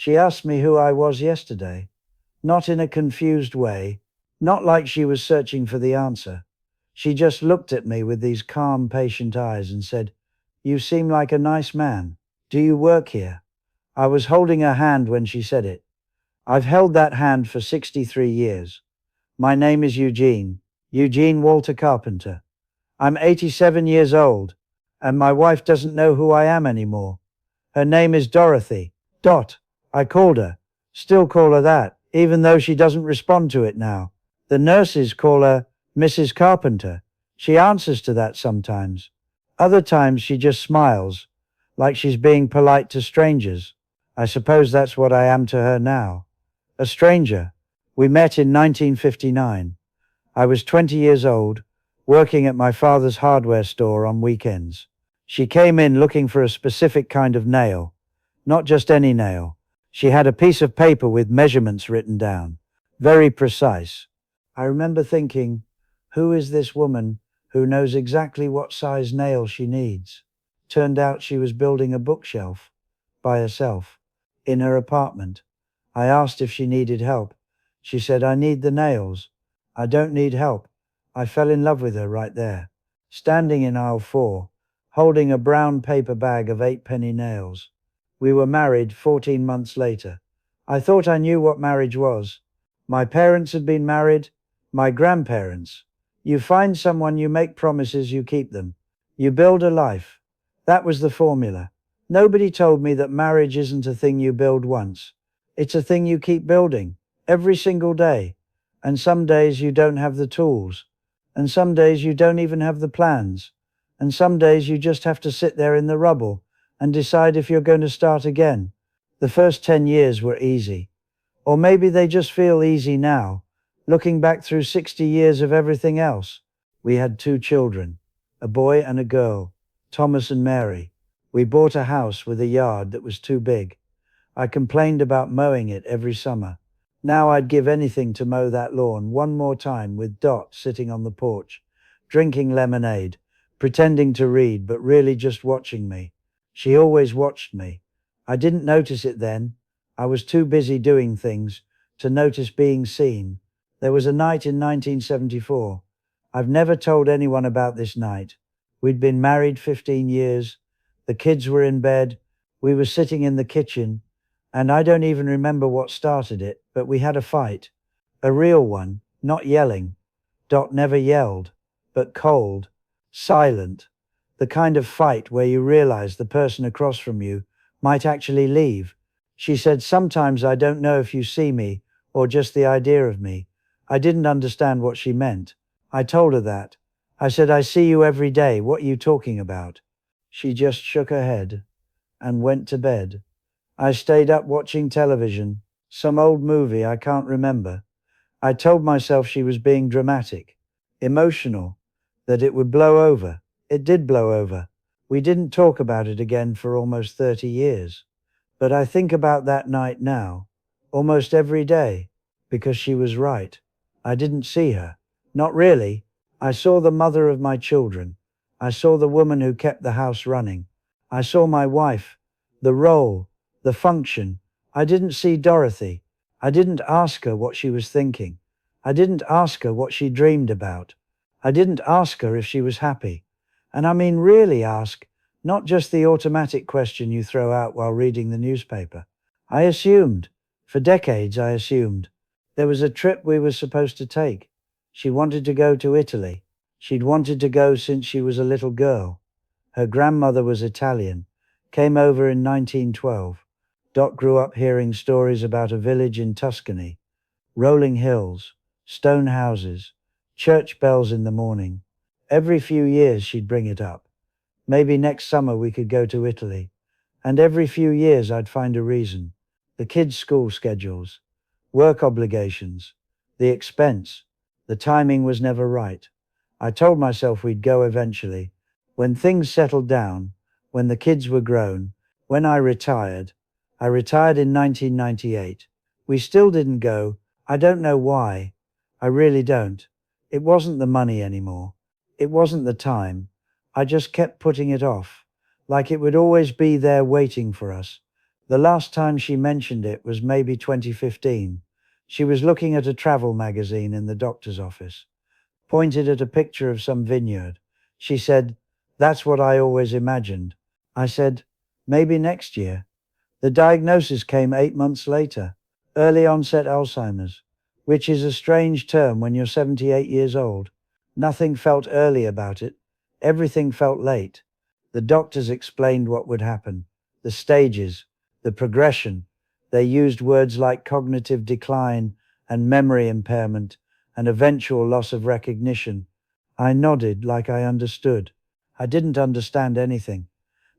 She asked me who I was yesterday, not in a confused way, not like she was searching for the answer. She just looked at me with these calm, patient eyes and said, "You seem like a nice man. Do you work here?" I was holding her hand when she said it. I've held that hand for 63 years. My name is Eugene Walter Carpenter. I'm 87 years old, and my wife doesn't know who I am anymore. Her name is Dorothy. Dot. I called her. Still call her that, even though she doesn't respond to it now. The nurses call her Mrs. Carpenter. She answers to that sometimes. Other times she just smiles, like she's being polite to strangers. I suppose that's what I am to her now. A stranger. We met in 1959. I was 20 years old, working at my father's hardware store on weekends. She came in looking for a specific kind of nail, not just any nail. She had a piece of paper with measurements written down, very precise. I remember thinking, who is this woman who knows exactly what size nail she needs? Turned out she was building a bookshelf by herself in her apartment. I asked if she needed help. She said, "I need the nails. I don't need help." I fell in love with her right there, standing in aisle 4, holding a brown paper bag of 8-penny nails. We were married 14 months later. I thought I knew what marriage was. My parents had been married, my grandparents. You find someone, you make promises, you keep them. You build a life. That was the formula. Nobody told me that marriage isn't a thing you build once. It's a thing you keep building, every single day. And some days you don't have the tools. And some days you don't even have the plans. And some days you just have to sit there in the rubble and decide if you're going to start again. The first 10 years were easy. Or maybe they just feel easy now, looking back through 60 years of everything else. We had 2 children, a boy and a girl, Thomas and Mary. We bought a house with a yard that was too big. I complained about mowing it every summer. Now I'd give anything to mow that lawn one more time with Dot sitting on the porch, drinking lemonade, pretending to read but really just watching me. She always watched me. I didn't notice it then. I was too busy doing things to notice being seen. There was a night in 1974. I've never told anyone about this night. We'd been married 15 years. The kids were in bed. We were sitting in the kitchen. And I don't even remember what started it, but we had a fight. A real one, not yelling. Dot never yelled, but cold, silent. The kind of fight where you realize the person across from you might actually leave. She said, "Sometimes I don't know if you see me or just the idea of me." I didn't understand what she meant. I told her that. I said, "I see you every day. What are you talking about?" She just shook her head and went to bed. I stayed up watching television, some old movie I can't remember. I told myself she was being dramatic, emotional, that it would blow over. It did blow over. We didn't talk about it again for almost 30 years. But I think about that night now, almost every day, because she was right. I didn't see her. Not really. I saw the mother of my children. I saw the woman who kept the house running. I saw my wife, the role, the function. I didn't see Dorothy. I didn't ask her what she was thinking. I didn't ask her what she dreamed about. I didn't ask her if she was happy. And I mean really ask, not just the automatic question you throw out while reading the newspaper. I assumed. For decades I assumed. There was a trip we were supposed to take. She wanted to go to Italy. She'd wanted to go since she was a little girl. Her grandmother was Italian, came over in 1912. Dot grew up hearing stories about a village in Tuscany, rolling hills, stone houses, church bells in the morning. Every few years she'd bring it up. Maybe next summer we could go to Italy. And every few years I'd find a reason. The kids' school schedules, work obligations, the expense. The timing was never right. I told myself we'd go eventually. When things settled down, when the kids were grown, when I retired. I retired in 1998. We still didn't go. I don't know why. I really don't. It wasn't the money anymore. It wasn't the time. I just kept putting it off, like it would always be there waiting for us. The last time she mentioned it was maybe 2015. She was looking at a travel magazine in the doctor's office, pointed at a picture of some vineyard. She said, "That's what I always imagined." I said, "Maybe next year." The diagnosis came 8 months later, early onset Alzheimer's, which is a strange term when you're 78 years old. Nothing felt early about it. Everything felt late. The doctors explained what would happen, the stages, the progression. They used words like cognitive decline and memory impairment and eventual loss of recognition. I nodded like I understood. I didn't understand anything.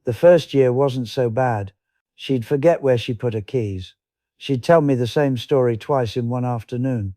The first year wasn't so bad. She'd forget where she put her keys. She'd tell me the same story twice in one afternoon.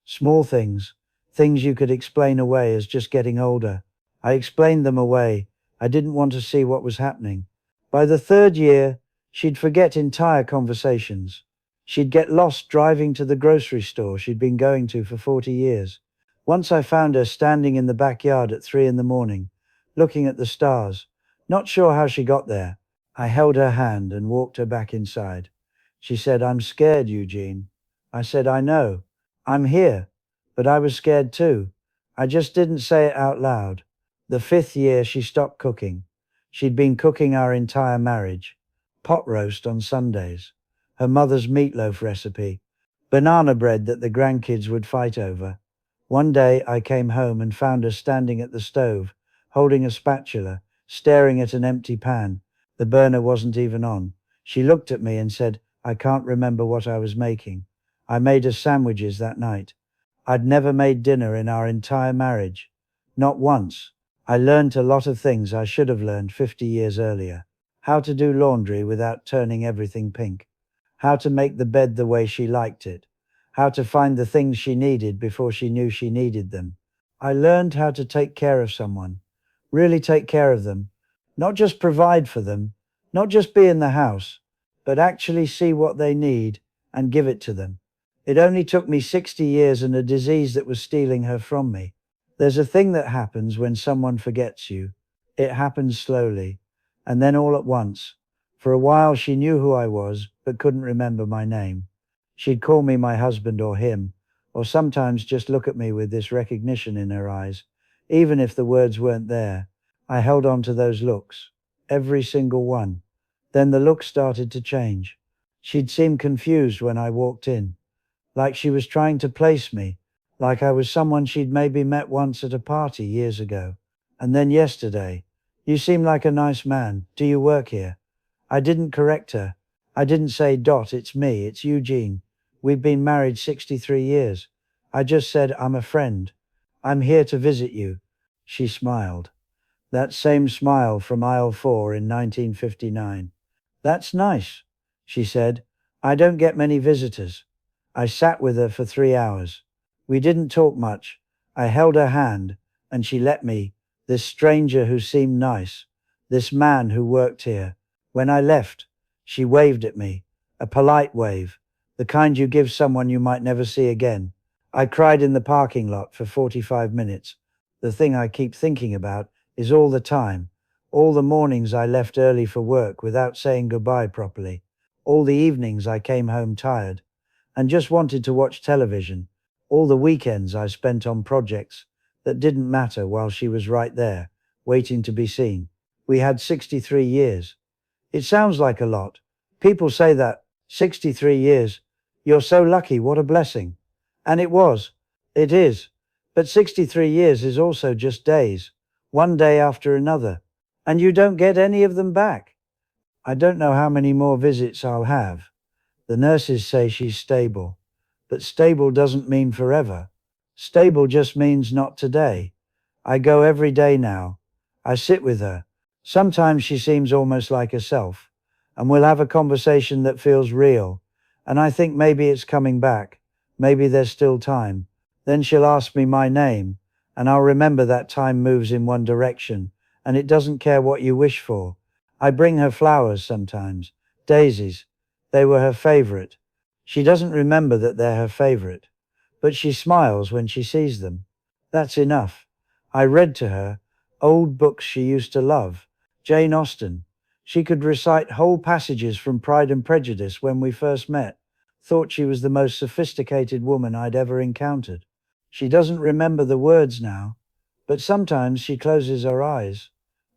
Small things, things you could explain away as just getting older. I explained them away. I didn't want to see what was happening. By the third year, she'd forget entire conversations. She'd get lost driving to the grocery store she'd been going to for 40 years. Once I found her standing in the backyard at 3 in the morning, looking at the stars. Not sure how she got there. I held her hand and walked her back inside. She said, "I'm scared, Eugene." I said, "I know. I'm here." But I was scared too. I just didn't say it out loud. The fifth year, she stopped cooking. She'd been cooking our entire marriage. Pot roast on Sundays. Her mother's meatloaf recipe. Banana bread that the grandkids would fight over. One day I came home and found her standing at the stove, holding a spatula, staring at an empty pan. The burner wasn't even on. She looked at me and said, "I can't remember what I was making. I made us sandwiches that night." I'd never made dinner in our entire marriage. Not once. I learned a lot of things I should have learned 50 years earlier. How to do laundry without turning everything pink. How to make the bed the way she liked it. How to find the things she needed before she knew she needed them. I learned how to take care of someone. Really take care of them. Not just provide for them. Not just be in the house. But actually see what they need and give it to them. It only took me 60 years and a disease that was stealing her from me. There's a thing that happens when someone forgets you. It happens slowly, and then all at once. For a while she knew who I was, but couldn't remember my name. She'd call me my husband or him, or sometimes just look at me with this recognition in her eyes. Even if the words weren't there, I held on to those looks, every single one. Then the look started to change. She'd seem confused when I walked in, like she was trying to place me, like I was someone she'd maybe met once at a party years ago. And then yesterday, "You seem like a nice man. Do you work here?" I didn't correct her. I didn't say, "Dot, it's me, it's Eugene. We've been married 63 years. I just said, "I'm a friend. I'm here to visit you." She smiled. That same smile from aisle 4 in 1959. "That's nice," she said. "I don't get many visitors." I sat with her for 3 hours. We didn't talk much. I held her hand, and she let me, this stranger who seemed nice, this man who worked here. When I left, she waved at me, a polite wave, the kind you give someone you might never see again. I cried in the parking lot for 45 minutes. The thing I keep thinking about is all the time, all the mornings I left early for work without saying goodbye properly, all the evenings I came home tired and just wanted to watch television, all the weekends I spent on projects that didn't matter while she was right there, waiting to be seen. We had 63 years. It sounds like a lot. People say that, 63 years. You're so lucky, what a blessing. And it was. It is. But 63 years is also just days, one day after another. And you don't get any of them back. I don't know how many more visits I'll have. The nurses say she's stable. But stable doesn't mean forever. Stable just means not today. I go every day now. I sit with her. Sometimes she seems almost like herself. And we'll have a conversation that feels real. And I think maybe it's coming back. Maybe there's still time. Then she'll ask me my name. And I'll remember that time moves in one direction. And it doesn't care what you wish for. I bring her flowers sometimes. Daisies. They were her favorite. She doesn't remember that they're her favorite. But she smiles when she sees them. That's enough. I read to her old books she used to love. Jane Austen. She could recite whole passages from Pride and Prejudice when we first met. Thought she was the most sophisticated woman I'd ever encountered. She doesn't remember the words now, but sometimes she closes her eyes,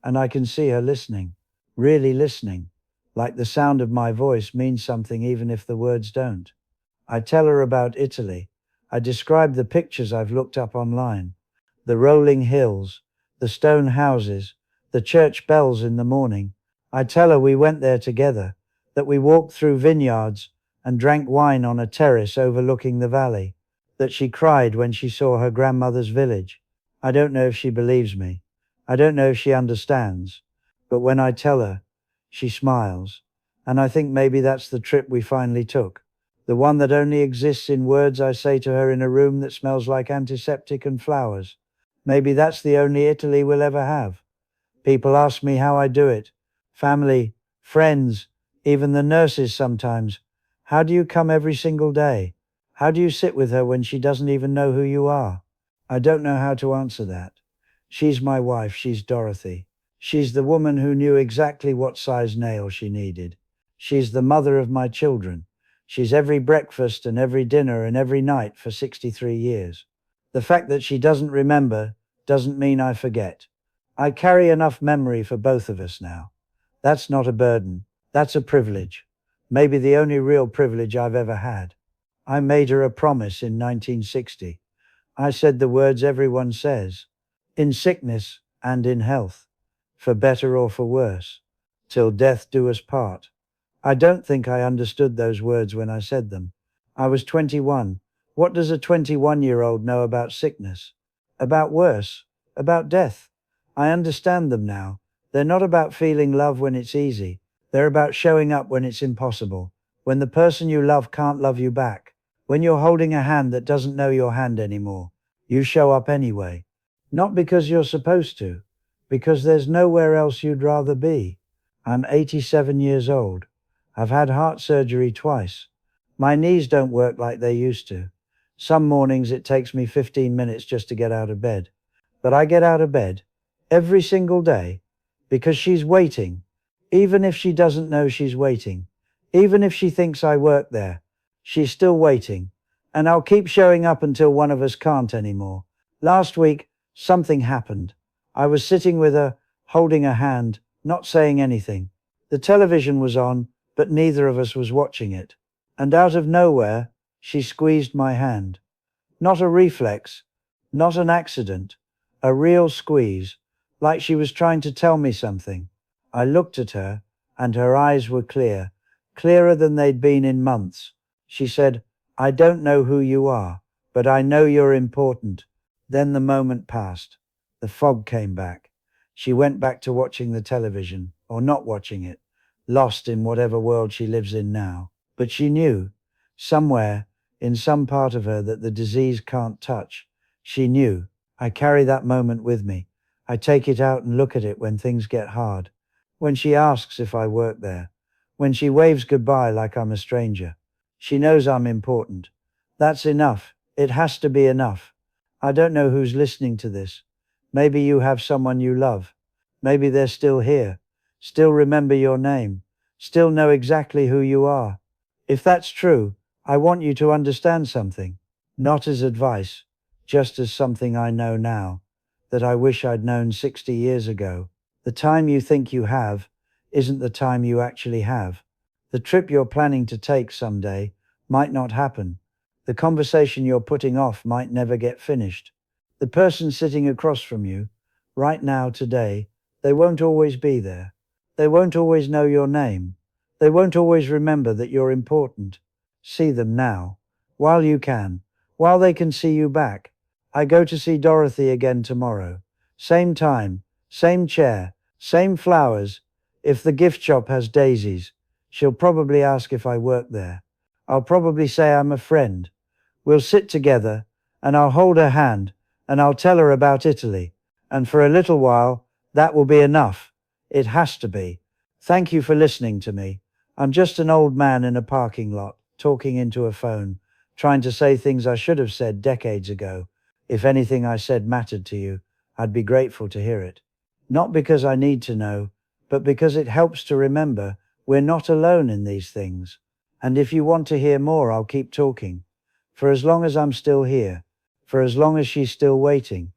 and I can see her listening, really listening, like the sound of my voice means something even if the words don't. I tell her about Italy. I describe the pictures I've looked up online, the rolling hills, the stone houses, the church bells in the morning. I tell her we went there together, that we walked through vineyards and drank wine on a terrace overlooking the valley, that she cried when she saw her grandmother's village. I don't know if she believes me. I don't know if she understands. But when I tell her, she smiles. And I think maybe that's the trip we finally took. The one that only exists in words I say to her in a room that smells like antiseptic and flowers. Maybe that's the only Italy we'll ever have. People ask me how I do it. Family, friends, even the nurses sometimes. How do you come every single day? How do you sit with her when she doesn't even know who you are? I don't know how to answer that. She's my wife, she's Dorothy. She's the woman who knew exactly what size nail she needed. She's the mother of my children. She's every breakfast and every dinner and every night for 63 years. The fact that she doesn't remember doesn't mean I forget. I carry enough memory for both of us now. That's not a burden. That's a privilege. Maybe the only real privilege I've ever had. I made her a promise in 1960. I said the words everyone says, in sickness and in health, for better or for worse, till death do us part. I don't think I understood those words when I said them. I was 21. What does a 21-year-old know about sickness? About worse? About death? I understand them now. They're not about feeling love when it's easy. They're about showing up when it's impossible, when the person you love can't love you back, when you're holding a hand that doesn't know your hand anymore. You show up anyway. Not because you're supposed to, because there's nowhere else you'd rather be. I'm 87 years old. I've had heart surgery twice. My knees don't work like they used to. Some mornings it takes me 15 minutes just to get out of bed. But I get out of bed every single day because she's waiting, even if she doesn't know she's waiting, even if she thinks I work there. She's still waiting, and I'll keep showing up until one of us can't anymore. Last week, something happened. I was sitting with her, holding her hand, not saying anything. The television was on, but neither of us was watching it. And out of nowhere, she squeezed my hand. Not a reflex, not an accident, a real squeeze, like she was trying to tell me something. I looked at her, and her eyes were clear, clearer than they'd been in months. She said, "I don't know who you are, but I know you're important." Then the moment passed. The fog came back. She went back to watching the television, or not watching it, lost in whatever world she lives in now. But she knew, somewhere, in some part of her that the disease can't touch. She knew. I carry that moment with me. I take it out and look at it when things get hard. When she asks if I work there. When she waves goodbye like I'm a stranger. She knows I'm important. That's enough. It has to be enough. I don't know who's listening to this. Maybe you have someone you love. Maybe they're still here, still remember your name, still know exactly who you are. If that's true, I want you to understand something, not as advice, just as something I know now, that I wish I'd known 60 years ago. The time you think you have isn't the time you actually have. The trip you're planning to take someday might not happen. The conversation you're putting off might never get finished. The person sitting across from you, right now, today, they won't always be there. They won't always know your name. They won't always remember that you're important. See them now, while you can, while they can see you back. I go to see Dorothy again tomorrow. Same time, same chair, same flowers. If the gift shop has daisies, she'll probably ask if I work there. I'll probably say I'm a friend. We'll sit together, and I'll hold her hand, and I'll tell her about Italy. And for a little while, that will be enough. It has to be. Thank you for listening to me. I'm just an old man in a parking lot, talking into a phone, trying to say things I should have said decades ago. If anything I said mattered to you, I'd be grateful to hear it. Not because I need to know, but because it helps to remember we're not alone in these things. And if you want to hear more, I'll keep talking. For as long as I'm still here, for as long as she's still waiting,